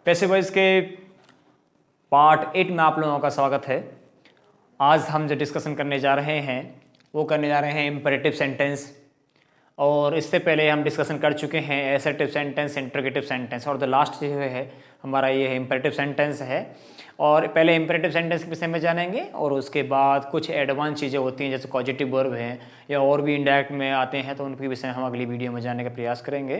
Passive voice के part 8 में आप लोगों का स्वागत है। आज हम जो डिस्कशन करने जा रहे हैं वो करने जा रहे हैं इम्पेरेटिव सेंटेंस। और इससे पहले हम डिस्कशन कर चुके हैं एसर्टिव सेंटेंस, इंटरोगेटिव सेंटेंस, और द लास्ट जो है हमारा ये है इम्पेरेटिव सेंटेंस है। और पहले इम्पेरेटिव सेंटेंस के विषय में जानेंगे और उसके बाद कुछ एडवांस चीज़ें होती हैं जैसे पॉजिटिव वर्ब हैं या और भी इंडायरेक्ट में आते हैं, तो उनके विषय हम अगली वीडियो में जानने का प्रयास करेंगे।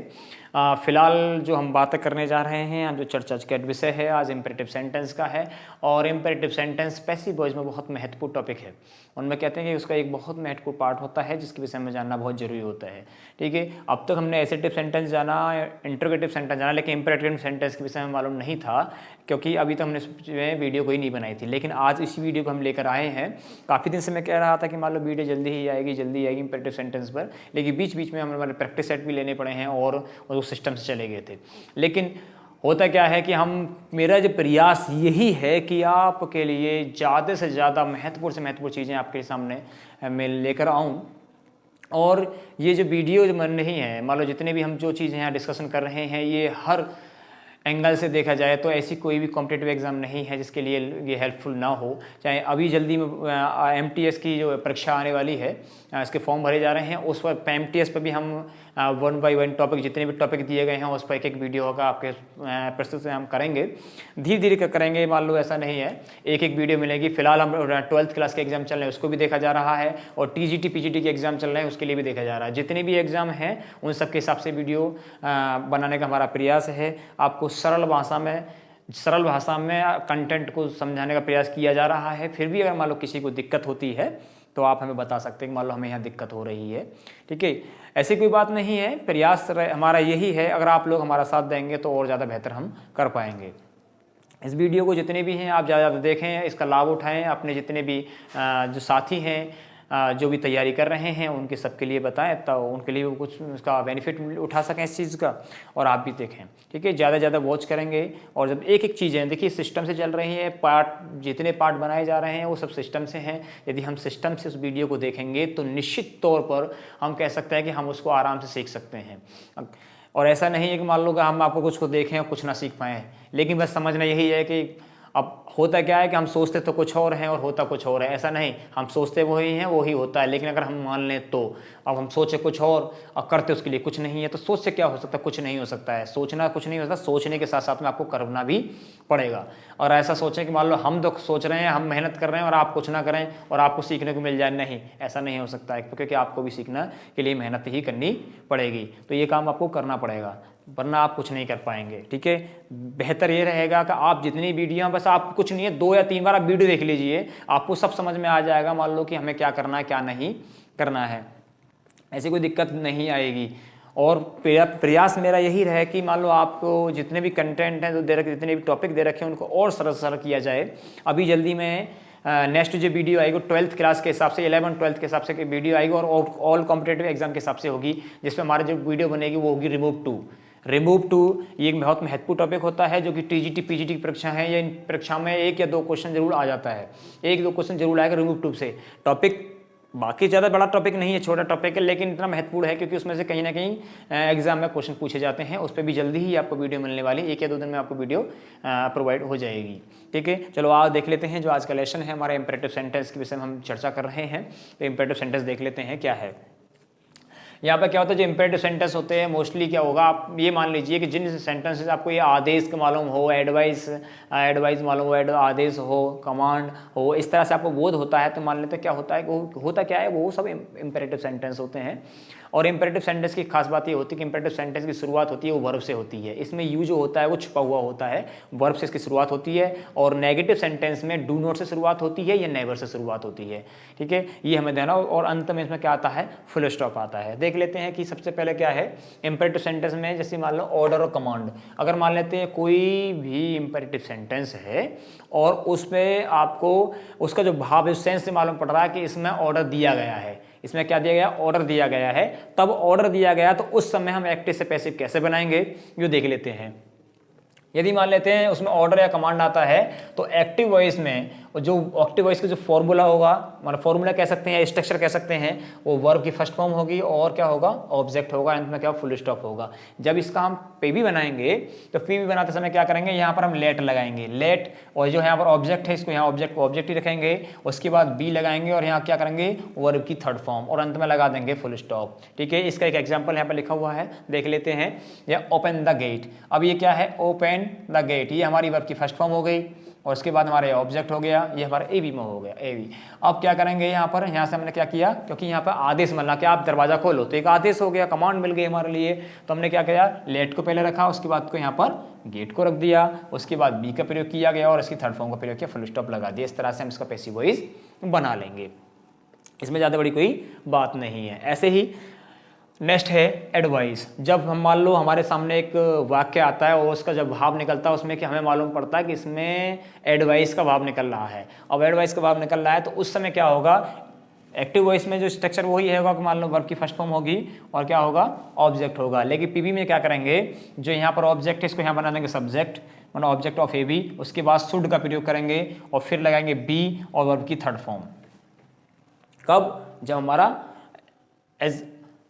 फिलहाल जो हम बातें करने जा रहे हैं, जो चर्चा का विषय है आज इम्पेरेटिव सेंटेंस का है। और इम्पेरेटिव सेंटेंस पैसिव वॉइस में बहुत महत्वपूर्ण टॉपिक है। उनमें कहते हैं कि उसका एक बहुत महत्वपूर्ण पार्ट होता है जिसके विषय में जानना बहुत जरूरी होता है। ठीक है, अब तक हमने एसर्टिव सेंटेंस जाना, इंटरोगेटिव सेंटेंस जाना, लेकिन इम्पेरेटिव सेंटेंस के विषय में मालूम नहीं था क्योंकि अभी तक हमने वीडियो कोई नहीं बनाई थी। लेकिन आज इसी वीडियो को हम लेकर आए हैं। काफ़ी दिन से मैं कह रहा था कि मान लो वीडियो जल्दी ही आएगी इम्पेरेटिव सेंटेंस पर, लेकिन बीच बीच में हमारे प्रैक्टिस सेट भी लेने पड़े हैं और उस सिस्टम से चले गए थे। लेकिन होता क्या है कि मेरा जो प्रयास यही है कि आपके लिए ज़्यादा से ज़्यादा महत्वपूर्ण से महत्वपूर्ण चीज़ें आपके सामने मैं लेकर आऊँ। और ये जो वीडियो जो बन रही हैं, मान लो जितने भी हम जो चीज़ें यहाँ डिस्कशन कर रहे हैं, ये हर एंगल से देखा जाए तो ऐसी कोई भी कॉम्पिटिटिव एग्ज़ाम नहीं है जिसके लिए ये हेल्पफुल ना हो। चाहे अभी जल्दी में MTS की जो परीक्षा आने वाली है, इसके फॉर्म भरे जा रहे हैं, उस पर MTS पर भी हम 1 by 1 टॉपिक, जितने भी टॉपिक दिए गए हैं उस पर एक वीडियो होगा आपके प्रस्तुत से हम करेंगे, धीरे धीरे करेंगे। मान लो ऐसा नहीं है एक वीडियो मिलेगी। फिलहाल हम 12th क्लास के एग्जाम चल रहे हैं उसको भी देखा जा रहा है, और TGT PGT के एग्जाम चल रहे हैं उसके लिए भी देखा जा रहा है। जितने भी एग्जाम हैं उन सब के हिसाब से वीडियो बनाने का हमारा प्रयास है। आपको सरल भाषा में कंटेंट को समझाने का प्रयास किया जा रहा है। फिर भी अगर मान लो किसी को दिक्कत होती है तो आप हमें बता सकते हैं कि मान लो हमें यहाँ दिक्कत हो रही है। ठीक है, ऐसी कोई बात नहीं है, प्रयास हमारा यही है। अगर आप लोग हमारा साथ देंगे तो और ज़्यादा बेहतर हम कर पाएंगे। इस वीडियो को जितने भी हैं आप ज़्यादा देखें, इसका लाभ उठाएं, अपने जितने भी जो साथी हैं जो भी तैयारी कर रहे हैं उनके सबके लिए बताएं, तो उनके लिए कुछ उसका बेनिफिट उठा सकें इस चीज़ का, और आप भी देखें। ठीक है, ज़्यादा ज़्यादा वॉच करेंगे। और जब एक एक चीज़ें देखिए सिस्टम से चल रही है, जितने पार्ट बनाए जा रहे हैं वो सब सिस्टम से हैं। यदि हम सिस्टम से उस वीडियो को देखेंगे तो निश्चित तौर पर हम कह सकते हैं कि हम उसको आराम से सीख सकते हैं। और ऐसा नहीं है कि मान लो कि हम आपको कुछ को देखें और कुछ ना सीख पाएँ, लेकिन बस समझना यही है कि अब होता क्या है कि हम सोचते तो कुछ और हैं और होता कुछ और है। ऐसा नहीं, हम सोचते वही हैं वही होता है, लेकिन अगर हम मान लें तो अब हम सोचे कुछ और करते उसके लिए कुछ नहीं है, तो सोच से क्या हो सकता है? कुछ नहीं हो सकता है। सोचना कुछ नहीं हो सकता, सोचने के साथ साथ में आपको करना भी पड़ेगा। और ऐसा सोचें कि मान लो हम तो सोच रहे हैं, हम मेहनत कर रहे हैं और आप कुछ ना करें और आपको सीखने को मिल जाए, नहीं, ऐसा नहीं हो सकता है, क्योंकि आपको भी सीखना के लिए मेहनत ही करनी पड़ेगी। तो ये काम आपको करना पड़ेगा, वरना आप कुछ नहीं कर पाएंगे। ठीक है, बेहतर ये रहेगा कि आप जितनी वीडियो, बस आप कुछ नहीं है 2 या 3 बार आप वीडियो देख लीजिए, आपको सब समझ में आ जाएगा। मान लो कि हमें क्या करना है क्या नहीं करना है, ऐसी कोई दिक्कत नहीं आएगी। और प्रयास मेरा यही रहे कि मान लो आपको जितने भी कंटेंट हैं जो दे रखे, जितने भी टॉपिक दे रखे हैं उनको और सरल किया जाए। अभी जल्दी में नेक्स्ट जो वीडियो आएगी 12th क्लास के हिसाब से, 11 12th के हिसाब से वीडियो आएगी और ऑल कॉम्पिटेटिव एग्जाम के हिसाब से होगी, जिसमें हमारी जो वीडियो बनेगी वो होगी रिमूव टू। ये एक बहुत महत्वपूर्ण टॉपिक होता है जो कि TGT PGT की परीक्षा है, या इन परीक्षा में 1 या 2 क्वेश्चन जरूर आ जाता है, 1-2 क्वेश्चन जरूर आएगा रिमूव टू से। टॉपिक बाकी ज़्यादा बड़ा टॉपिक नहीं है, छोटा टॉपिक है, लेकिन इतना महत्वपूर्ण है क्योंकि उसमें से कहीं ना कहीं एग्जाम में क्वेश्चन पूछे जाते हैं। उस पर भी जल्दी ही आपको वीडियो मिलने वाली, 1 या 2 दिन में आपको वीडियो प्रोवाइड हो जाएगी। ठीक है, चलो आज देख लेते हैं जो आज का लेसन है हमारे इम्पेरेटिव सेंटेंस के विषय में हम चर्चा कर रहे हैं। तो इम्पेरेटिव सेंटेंस देख लेते हैं क्या है। यहाँ पर क्या होता है, जो इम्पेरेटिव सेंटेंस होते हैं मोस्टली क्या होगा, आप ये मान लीजिए कि जिन सेंटेंसेस आपको ये आदेश का मालूम हो, एडवाइस मालूम हो, आदेश हो, कमांड हो, इस तरह से आपको बोध होता है, तो मान लेते हैं क्या होता है, होता क्या है, वो सब इम्पेरेटिव सेंटेंस होते हैं। और इम्पेरेटिव सेंटेंस की खास बात ये होती है कि इम्पेरेटिव सेंटेंस की शुरुआत होती है वो वर्ब से होती है। इसमें यू जो होता है वो छुपा हुआ होता है, वर्ब से इसकी शुरुआत होती है। और नेगेटिव सेंटेंस में डू नॉट से शुरुआत होती है या नेवर से शुरुआत होती है। ठीक है, ये हमें देना। और अंत में इसमें क्या आता है, फुल स्टॉप आता है। देख लेते हैं कि सबसे पहले क्या है इम्पेरेटिव सेंटेंस में। जैसे मान लो ऑर्डर और कमांड, अगर मान लेते हैं कोई भी इम्पेरेटिव सेंटेंस है और उसमें आपको उसका जो भाव सेंस से मालूम पड़ रहा है कि इसमें ऑर्डर दिया गया है, इसमें क्या दिया गया, ऑर्डर दिया गया है, तब ऑर्डर दिया गया तो उस समय हम एक्टिव से पैसिव कैसे बनाएंगे ये देख लेते हैं। यदि मान लेते हैं उसमें ऑर्डर या कमांड आता है तो एक्टिव वॉइस में और जो एक्टिव वॉइस का जो फॉर्मूला होगा, मतलब फॉर्मूला कह सकते हैं या स्ट्रक्चर कह सकते हैं, वो वर्ब की फर्स्ट फॉर्म होगी और क्या होगा, ऑब्जेक्ट होगा, अंत में क्या फुल स्टॉप होगा। जब इसका हम पीवी बनाएंगे तो पीवी बनाते समय क्या करेंगे, यहाँ पर हम लेट लगाएंगे, लेट, और जो यहाँ पर ऑब्जेक्ट है इसको यहाँ ऑब्जेक्ट को ऑब्जेक्ट ही रखेंगे, उसके बाद बी लगाएंगे और यहाँ क्या करेंगे, वर्ब की थर्ड फॉर्म, और अंत में लगा देंगे फुल स्टॉप। ठीक है, इसका एक एग्जाम्पल यहाँ पर लिखा हुआ है, देख लेते हैं। यह ओपन द गेट, अब ये क्या है, ओपन द गेट, ये हमारी वर्ब की फर्स्ट फॉर्म हो गई और उसके बाद हमारा ऑब्जेक्ट हो गया, ये हमारा एवी में हो गया, एवी। अब क्या करेंगे यहाँ पर, यहाँ से हमने क्या किया, क्योंकि यहाँ पर आदेश मिलना कि आप दरवाजा खोलो, तो एक आदेश हो गया, कमांड मिल गई हमारे लिए, तो हमने क्या किया, लेट को पहले रखा, उसके बाद को यहाँ पर गेट को रख दिया, उसके बाद बी का प्रयोग किया गया और इसकी थर्ड फॉर्म का प्रयोग किया, फुल स्टॉप लगा दिया। इस तरह से हम इसका पैसिव वॉइस बना लेंगे, इसमें ज़्यादा बड़ी कोई बात नहीं है। ऐसे ही नेक्स्ट है एडवाइस। जब हम मान लो हमारे सामने एक वाक्य आता है और उसका जब भाव निकलता है उसमें कि हमें मालूम पड़ता है कि इसमें एडवाइस का भाव निकल रहा है, अब एडवाइस का भाव निकल रहा है तो उस समय क्या होगा, एक्टिव वॉइस में जो स्ट्रक्चर वही होगा कि मान लो वर्ब की फर्स्ट फॉर्म होगी और क्या होगा, ऑब्जेक्ट होगा। लेकिन पीवी में क्या करेंगे, जो यहाँ पर ऑब्जेक्ट है इसको यहाँ बना देंगे सब्जेक्ट, मतलब ऑब्जेक्ट ऑफ ए बी, उसके बाद शुड का प्रयोग करेंगे और फिर लगाएंगे बी और वर्ब की थर्ड फॉर्म। कब, जब हमारा एज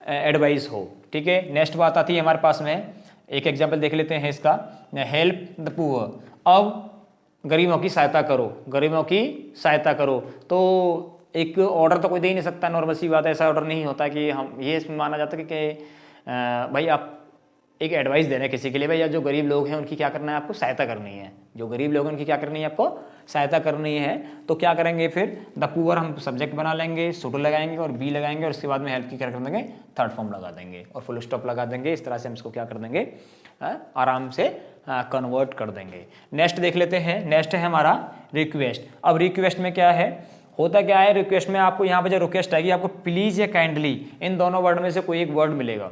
एडवाइस हो। ठीक है, नेक्स्ट बात आती है हमारे पास में, एक एग्जांपल देख लेते हैं इसका, हेल्प द पुअर। अब गरीबों की सहायता करो, गरीबों की सहायता करो, तो एक ऑर्डर तो कोई दे ही नहीं सकता, नॉर्मल सी बात है, ऐसा ऑर्डर नहीं होता कि हम ये माना जाता है कि भाई आप एक एडवाइस दे रहे हैं किसी के लिए, भाई जो गरीब लोग हैं उनकी क्या करना है, आपको सहायता करनी है, जो गरीब लोग हैं उनकी क्या करनी है, आपको सहायता करनी है। तो क्या करेंगे फिर, द पुअर हम सब्जेक्ट बना लेंगे, शुड लगाएंगे और बी लगाएंगे और उसके बाद में हेल्प की क्या कर देंगे, थर्ड फॉर्म लगा देंगे और फुल स्टॉप लगा देंगे। इस तरह से हम इसको क्या कर देंगे, आराम से कन्वर्ट कर देंगे। नेक्स्ट देख लेते हैं, नेक्स्ट है हमारा रिक्वेस्ट। अब रिक्वेस्ट में क्या है, होता क्या है, रिक्वेस्ट में आपको यहाँ पे जो रिक्वेस्ट आएगी आपको प्लीज या काइंडली, इन दोनों वर्ड में से कोई एक वर्ड मिलेगा,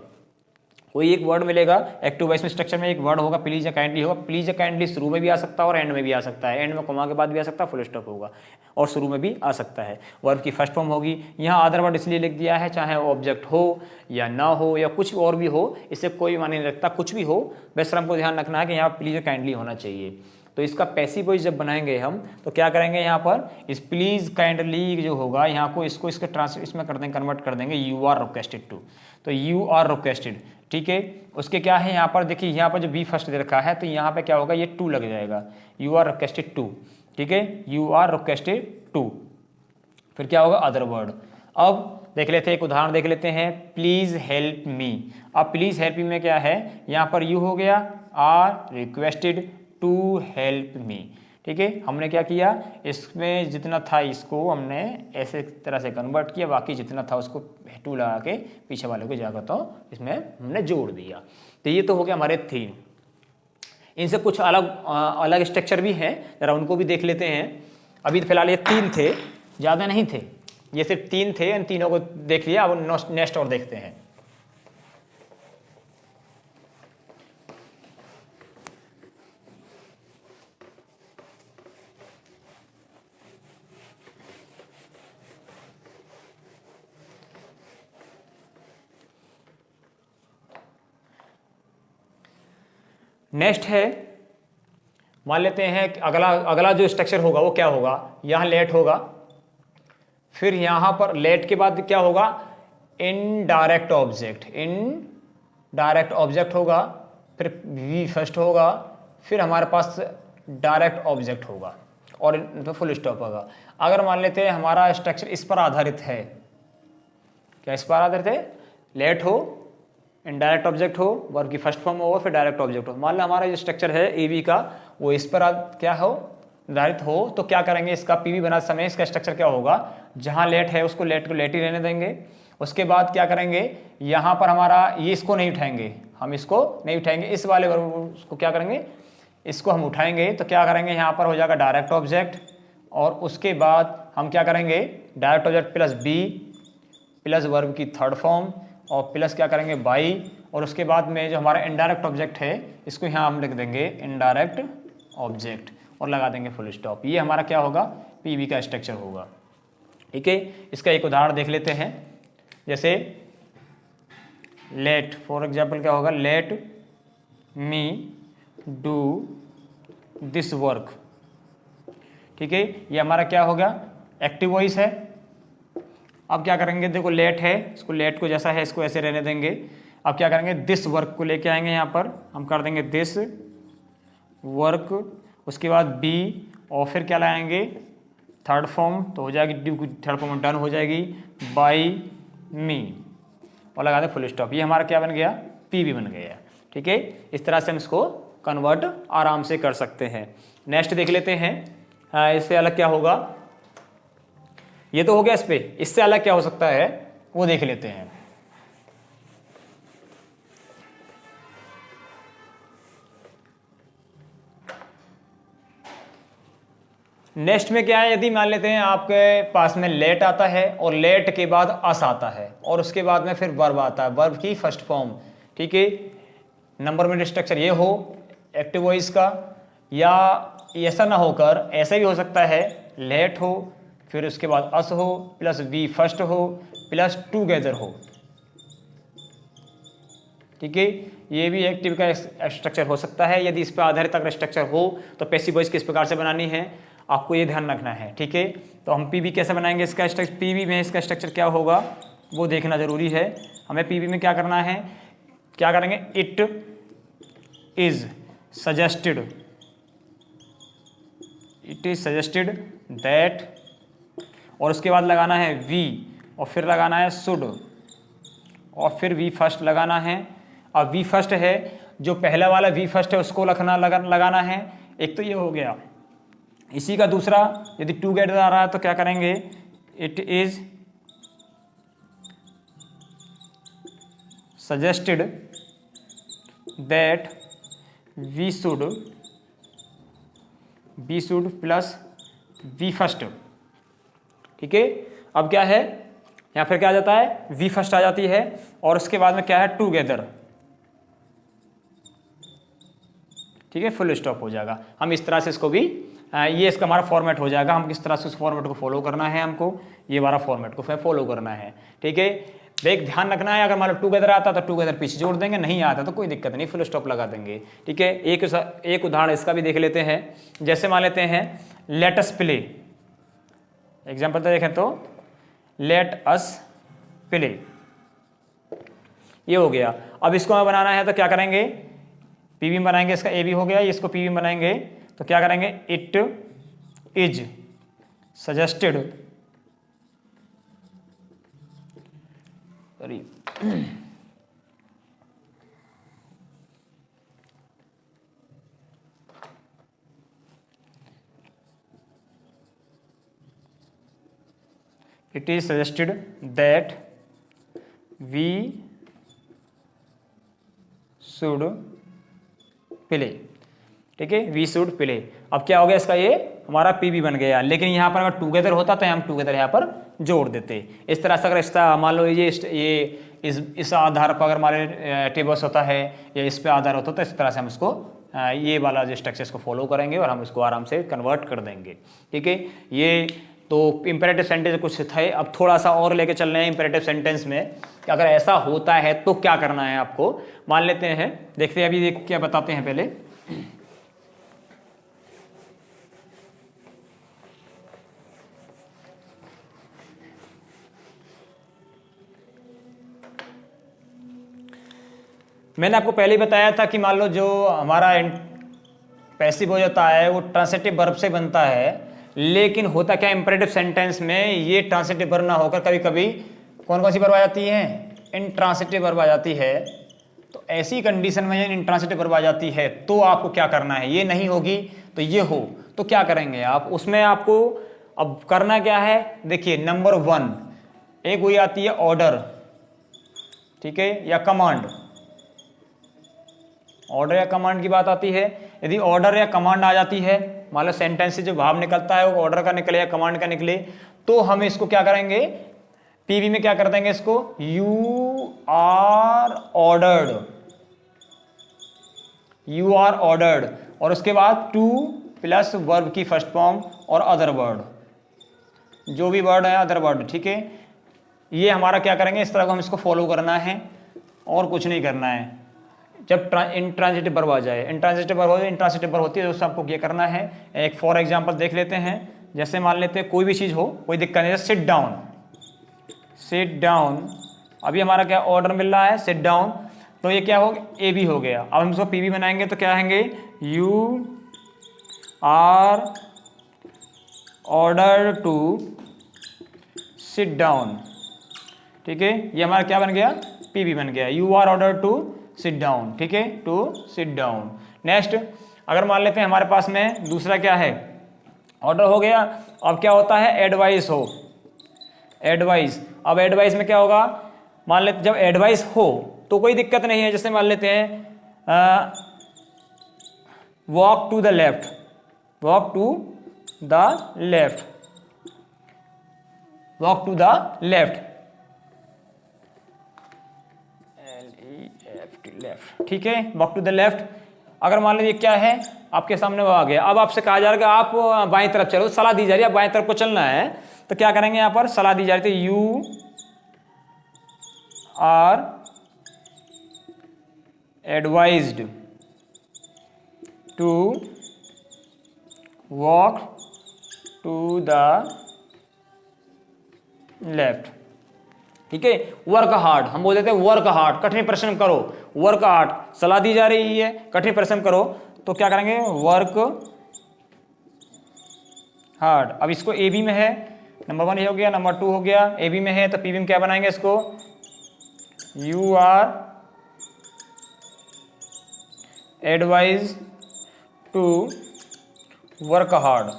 कोई एक वर्ड मिलेगा। एक्टिव वॉइस में स्ट्रक्चर में एक वर्ड होगा, प्लीज या काइंडली होगा। प्लीज या काइंडली शुरू में भी आ सकता है और एंड में भी आ सकता है, एंड में कोमा के बाद भी आ सकता है, फुल स्टॉप होगा, और शुरू में भी आ सकता है। वर्ब की फर्स्ट फॉर्म होगी। यहाँ अदर वर्ड इसलिए लिख दिया है, चाहे ऑब्जेक्ट हो या ना हो या कुछ और भी हो, इससे कोई मायने नहीं रखता, कुछ भी हो, बस हमको ध्यान रखना है कि यहाँ प्लीज या काइंडली होना चाहिए। तो इसका पैसिव वॉइस जब बनाएंगे हम तो क्या करेंगे, यहाँ पर इस प्लीज काइंडली जो होगा यहाँ को इसको इसका इसमें कर देंगे, कन्वर्ट कर देंगे यू आर रिक्वेस्टेड टू, तो यू आर रिक्वेस्टेड। ठीक है, उसके क्या है यहाँ पर देखिए, यहाँ पर जो बी फर्स्ट दे रखा है तो यहाँ पे क्या होगा, ये टू लग जाएगा, यू आर रिक्वेस्टेड टू। ठीक है, यू आर रिक्वेस्टेड टू, फिर क्या होगा, अदर वर्ड। अब देख लेते हैं, एक उदाहरण देख लेते हैं, प्लीज हेल्प मी। अब प्लीज हेल्प मी में क्या है, यहाँ पर यू हो गया, are requested to help me. ठीक है, हमने क्या किया, इसमें जितना था इसको हमने ऐसे तरह से कन्वर्ट किया, बाकी जितना था उसको टू लगा के पीछे वाले को जाकर तो इसमें हमने जोड़ दिया। तो ये तो हो गया हमारे थीम। इनसे कुछ अलग अलग स्ट्रक्चर भी हैं, जरा उनको भी देख लेते हैं। अभी फिलहाल ये 3 थे, ज़्यादा नहीं थे, ये सिर्फ 3 थे, इन तीनों को देख लिया। अब नेक्स्ट और देखते हैं। नेक्स्ट है, मान लेते हैं कि अगला जो स्ट्रक्चर होगा वो क्या होगा, यहां लेट होगा, फिर यहां पर लेट के बाद क्या होगा, इनडायरेक्ट ऑब्जेक्ट, इनडायरेक्ट ऑब्जेक्ट होगा, फिर वी फर्स्ट होगा, फिर हमारे पास डायरेक्ट ऑब्जेक्ट होगा और तो फुल स्टॉप होगा। अगर मान लेते हैं हमारा स्ट्रक्चर इस पर आधारित है, क्या इस पर आधारित है, लेट हो, इनडायरेक्ट ऑब्जेक्ट हो, वर्ब की फर्स्ट फॉर्म हो, फिर डायरेक्ट ऑब्जेक्ट हो। मान लो हमारा जो स्ट्रक्चर है एवी का वो इस पर क्या हो, निर्धारित हो, तो क्या करेंगे, इसका पीवी बनाते समय इसका स्ट्रक्चर क्या होगा, जहां लेट है उसको लेट को लेट ही रहने देंगे। उसके बाद क्या करेंगे, यहां पर हमारा ये इसको नहीं उठाएंगे, हम इसको नहीं उठाएंगे, इस वाले वर्ब उसको क्या करेंगे, इसको हम उठाएंगे। तो क्या करेंगे, यहाँ पर हो जाएगा डायरेक्ट ऑब्जेक्ट, और उसके बाद हम क्या करेंगे, direct object plus B plus verb की थर्ड फॉर्म और प्लस क्या करेंगे बाई, और उसके बाद में जो हमारा इनडायरेक्ट ऑब्जेक्ट है इसको यहाँ हम लिख देंगे इनडायरेक्ट ऑब्जेक्ट और लगा देंगे फुल स्टॉप। ये हमारा क्या होगा, पीवी का स्ट्रक्चर होगा। ठीक है, इसका एक उदाहरण देख लेते हैं, जैसे लेट, फॉर एग्जाम्पल क्या होगा, let me do this work. ठीक है, ये हमारा क्या होगा, एक्टिव वॉइस है। अब क्या करेंगे, देखो लेट है, इसको लेट को जैसा है इसको ऐसे रहने देंगे। अब क्या करेंगे, दिस वर्क को लेके आएंगे, यहाँ पर हम कर देंगे दिस वर्क, उसके बाद बी, और फिर क्या लगाएंगे, थर्ड फॉर्म तो हो जाएगी, थर्ड फॉर्म डन हो जाएगी बाई मी, और लगा दे फुल स्टॉप। ये हमारा क्या बन गया, पी भी बन गया। ठीक है, इस तरह से हम इसको कन्वर्ट आराम से कर सकते हैं। नेक्स्ट देख लेते हैं, इससे अलग क्या होगा, ये तो हो गया इस पे, इससे अलग क्या हो सकता है वो देख लेते हैं। नेक्स्ट में क्या है, यदि मान लेते हैं आपके पास में लेट आता है और लेट के बाद अस आता है और उसके बाद में फिर वर्ब आता है, वर्ब की फर्स्ट फॉर्म। ठीक है, नंबर में स्ट्रक्चर ये हो एक्टिव वॉइस का, या ऐसा ना होकर ऐसा भी हो सकता है, लेट हो फिर उसके बाद अस हो प्लस वी फर्स्ट हो प्लस टूगेदर हो। ठीक है, ये भी एक्टिव का स्ट्रक्चर हो सकता है। यदि इस पर आधारित अगर स्ट्रक्चर हो तो पैसिव वॉइस किस प्रकार से बनानी है आपको ये ध्यान रखना है। ठीक है, तो हम पीवी कैसे बनाएंगे, इसका स्ट्रक्चर पीवी में इसका स्ट्रक्चर क्या होगा वो देखना जरूरी है। हमें पीवी में क्या करना है, क्या करेंगे, it is suggested, it is suggested that, और उसके बाद लगाना है वी, और फिर लगाना है शुड, और फिर वी फर्स्ट लगाना है। अब वी फर्स्ट है, जो पहला वाला वी फर्स्ट है उसको लगाना है। एक तो ये हो गया, इसी का दूसरा यदि टूगेदर आ रहा है तो क्या करेंगे, it is suggested that we should plus V first. ठीक है, अब क्या है, यहाँ फिर क्या आ जाता है, वी फर्स्ट आ जाती है, और उसके बाद में क्या है, टूगेदर। ठीक है, फुल स्टॉप हो जाएगा। हम इस तरह से इसको भी, ये इसका हमारा फॉर्मेट हो जाएगा। हम किस तरह से उस फॉर्मेट को फॉलो करना है, हमको ये वाला फॉर्मेट को फॉलो करना है। ठीक है, देख ध्यान रखना है, अगर मान लो टूगेदर आता तो टूगेदर पीछे जोड़ देंगे, नहीं आता तो कोई दिक्कत नहीं, फुल स्टॉप लगा देंगे। ठीक है, एक उदाहरण इसका भी देख लेते हैं। जैसे मान लेते हैं लेट अस प्ले, एग्जाम्पल तो देखें तो लेट अस प्ले, ये हो गया। अब इसको हमें बनाना है तो क्या करेंगे, पीवी बनाएंगे, इसका ए भी हो गया, इसको पीवी बनाएंगे तो क्या करेंगे, it is suggested, it is suggested that we should play। ठीक है, वी शुड प्ले। अब क्या हो गया, इसका ये हमारा पीवी बन गया, लेकिन यहाँ पर अगर टूगेदर होता तो हम टूगेदर यहाँ पर जोड़ देते। इस तरह से अगर इसका मान लो ये इस आधार पर अगर हमारे टेबल्स होता है या इस पे आधार होता तो इस तरह से हम इसको ये वाला जो स्ट्रक्चर इसको फॉलो करेंगे और हम इसको आराम से कन्वर्ट कर देंगे। ठीक है, ये तो इंपेरेटिव सेंटेंस कुछ थे। अब थोड़ा सा और लेके चल रहे हैं इंपेरेटिव सेंटेंस में कि अगर ऐसा होता है तो क्या करना है आपको। मान लेते हैं, देखते हैं अभी क्या बताते हैं पहले। मैंने आपको पहले ही बताया था कि मान लो जो हमारा पैसिव हो जाता है वो ट्रांसिटिव वर्ब से बनता है, लेकिन होता क्या इंपेरेटिव सेंटेंस में ये ट्रांसिटिव वर्ब ना होकर कभी कभी कौन कौन सी वर्ब आ जाती है, इंट्रांसिटिव वर्ब आ जाती है। तो ऐसी कंडीशन में इंट्रांसिटिव वर्ब आ जाती है तो आपको क्या करना है, ये नहीं होगी तो ये हो तो क्या करेंगे आप, उसमें आपको अब करना क्या है। देखिए नंबर 1 एक वही आती है ऑर्डर, ठीक है, या कमांड। ऑर्डर या कमांड की बात आती है। यदि ऑर्डर या कमांड आ जाती है, मान लो सेंटेंस से जो भाव निकलता है वो ऑर्डर का निकले या कमांड का निकले, तो हम इसको क्या करेंगे, पीवी में क्या कर देंगे इसको, you are ordered, you are ordered, और उसके बाद टू प्लस वर्ब की फर्स्ट फॉर्म और अदर वर्ड, जो भी वर्ड है अदर वर्ड। ठीक है, ये हमारा क्या करेंगे, इस तरह को हम इसको फॉलो करना है और कुछ नहीं करना है। जब इंट्रांजिटिव वर्ब आ जाए, इंट्रांजिटिव वर्ब हो जाए, इंट्रांजिटिव वर्ब होती है, दोस्तों आपको क्या करना है, एक फॉर एग्जांपल देख लेते हैं। जैसे मान लेते हैं कोई भी चीज़ हो, कोई दिक्कत नहीं है, सिट डाउन, सिट डाउन, अभी हमारा क्या ऑर्डर मिल रहा है सिट डाउन, तो ये क्या हो गया, ए बी हो गया। अब हम इसको पी बी बनाएंगे तो क्या आएंगे, you are order to sit down, ठीक है, ये हमारा क्या बन गया, पी बी बन गया, you are order to sit down, ठीक है, टू सिट डाउन। नेक्स्ट अगर मान लेते हैं हमारे पास में दूसरा क्या है, ऑर्डर हो गया, अब क्या होता है, एडवाइस हो, एडवाइस, अब एडवाइस में क्या होगा, मान लेते जब एडवाइस हो तो कोई दिक्कत नहीं है, जैसे मान लेते हैं walk to the left, walk to the left, walk to the left, left, ठीक है, वॉक टू द लेफ्ट। अगर मान लीजिए क्या है आपके सामने वो आ गया, अब आपसे कहा जा रहा है कि आप बाएं तरफ चलो, सलाह दी जा रही है, बाएं तरफ को चलना है, तो क्या करेंगे, यहां पर सलाह दी जा रही थी, you are advised to walk to the left, ठीक है, वर्क हार्ड, हम बोल देते हैं वर्क हार्ड, कठिन परिश्रम करो, वर्क हार्ड, सलाह दी जा रही है कठिन परिश्रम करो, तो क्या करेंगे, वर्क हार्ड। अब इसको ए बी में है, नंबर 1 ये हो गया, नंबर 2 हो गया, ए बी में है तो पी बी में क्या बनाएंगे इसको, you are advise to work hard,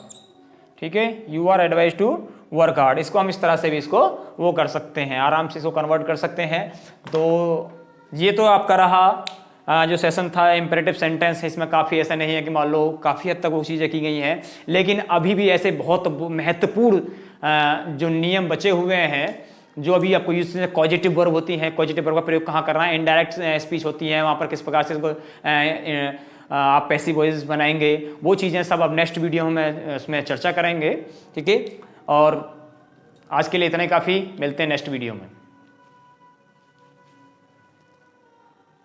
ठीक है, you are advise to work hard. इसको हम इस तरह से भी इसको वो कर सकते हैं, आराम से इसको कन्वर्ट कर सकते हैं। तो ये तो आपका रहा जो सेशन था इम्पेरेटिव सेंटेंस है, इसमें काफ़ी ऐसा नहीं है कि मान लो काफ़ी हद तक वो चीज़ें की गई हैं, लेकिन अभी भी ऐसे बहुत महत्वपूर्ण जो नियम बचे हुए हैं जो अभी आपको यूज, पॉजिटिव वर्ब होती हैं, पॉजिटिव वर्ब का प्रयोग कहाँ करना है, इनडायरेक्ट स्पीच होती है, वहाँ पर किस प्रकार से इसको आप पैसिव वॉइस बनाएंगे, वो चीज़ें सब अब नेक्स्ट वीडियो में उसमें चर्चा करेंगे, ठीक है। और आज के लिए इतना ही काफ़ी, मिलते हैं नेक्स्ट वीडियो में।